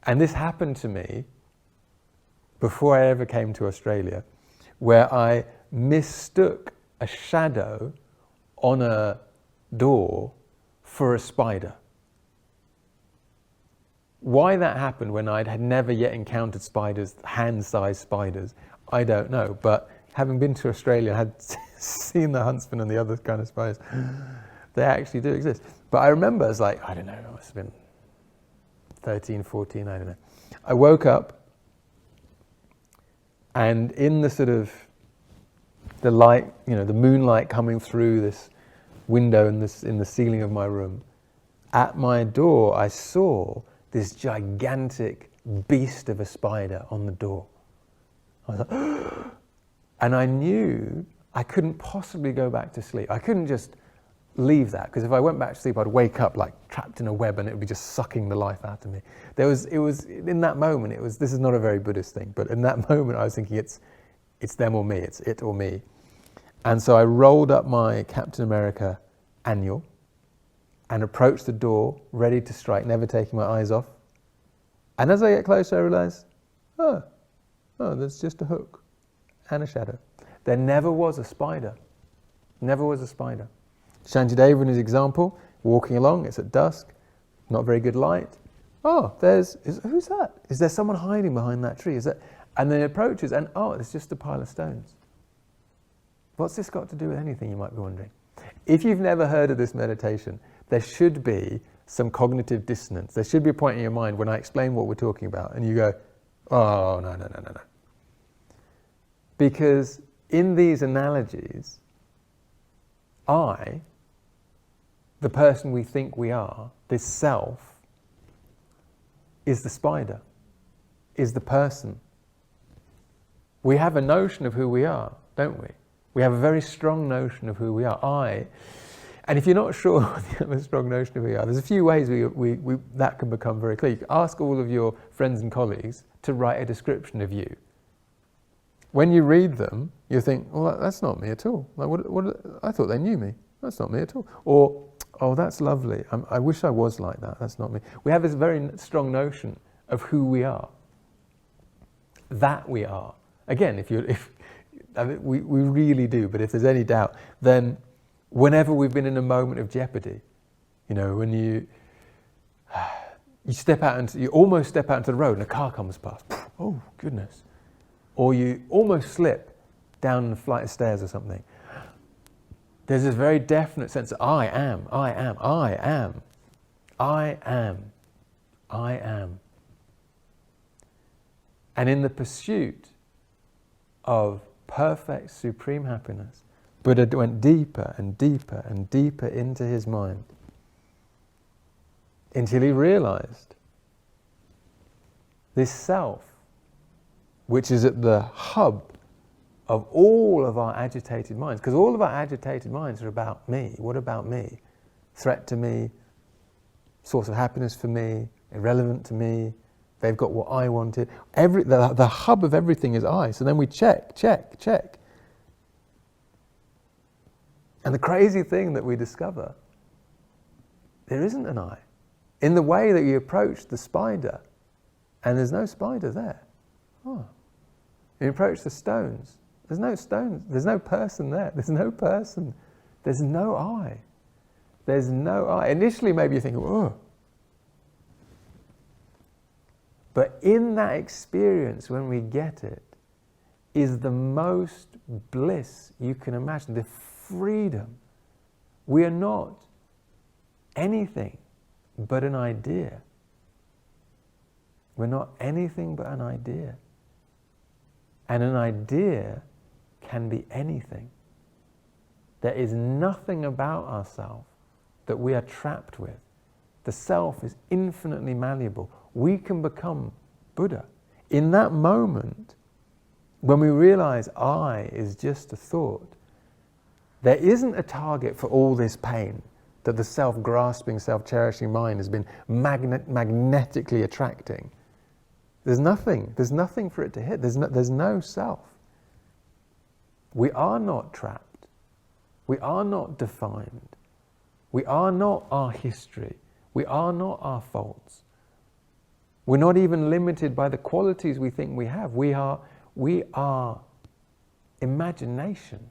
And this happened to me before I ever came to Australia, where I mistook a shadow on a door for a spider. Why that happened when I had never yet encountered spiders, hand-sized spiders, I don't know. But having been to Australia, I had seen the huntsman and the other kind of spiders. They actually do exist. But I remember, I was like, I don't know, it must have been 13, 14, I don't know. I woke up, and in the sort of the light, you know, the moonlight coming through this window in the ceiling of my room, at my door I saw this gigantic beast of a spider on the door. I was like, and I knew I couldn't possibly go back to sleep. I couldn't just leave that, because if I went back to sleep, I'd wake up like trapped in a web and it would be just sucking the life out of me. It was in that moment, this is not a very Buddhist thing, but in that moment I was thinking it's them or me, it's it or me. And so I rolled up my Captain America annual and approached the door, ready to strike, never taking my eyes off. And as I get closer, I realize, oh, there's just a hook and a shadow. There never was a spider. Never was a spider. Shantideva, in his example, walking along, it's at dusk, not very good light. Oh, who's that? Is there someone hiding behind that tree? And then he approaches, and it's just a pile of stones. What's this got to do with anything, you might be wondering? If you've never heard of this meditation, there should be some cognitive dissonance. There should be a point in your mind when I explain what we're talking about, and you go, oh, no. Because in these analogies, I, the person we think we are, this self, is the spider, is the person. We have a notion of who we are, don't we? We have a very strong notion of who we are. And if you're not sure you have a strong notion of who we are, there's a few ways that can become very clear. You can ask all of your friends and colleagues to write a description of you. When you read them, you think, well, that's not me at all. Like, I thought they knew me. That's not me at all. Or, oh, that's lovely. I wish I was like that. That's not me. We have this very strong notion of who we are. That we are. Again, we really do. But if there's any doubt, then whenever we've been in a moment of jeopardy, you know, when you almost step out into the road and a car comes past. Oh, goodness. Or you almost slip down a flight of stairs or something. There's this very definite sense of I am. And in the pursuit of perfect supreme happiness, Buddha went deeper and deeper and deeper into his mind until he realized this self, which is at the hub of all of our agitated minds, because all of our agitated minds are about me. What about me? Threat to me, source of happiness for me, irrelevant to me. They've got what I wanted. The hub of everything is I. So then we check. And the crazy thing that we discover, there isn't an I. In the way that you approach the spider, and there's no spider there. Oh. You approach the stones. There's no stones. There's no person there. There's no person. There's no I. There's no I. Initially, maybe you think, oh. But in that experience, when we get it, is the most bliss you can imagine. The freedom. We are not anything but an idea. We're not anything but an idea. And an idea can be anything. There is nothing about ourselves that we are trapped with. The self is infinitely malleable. We can become Buddha. In that moment, when we realize I is just a thought, there isn't a target for all this pain that the self-grasping, self-cherishing mind has been magnetically attracting. There's nothing for it to hit. There's no self. We are not trapped. We are not defined. We are not our history. We are not our faults. We're not even limited by the qualities we think we have. We are imagination.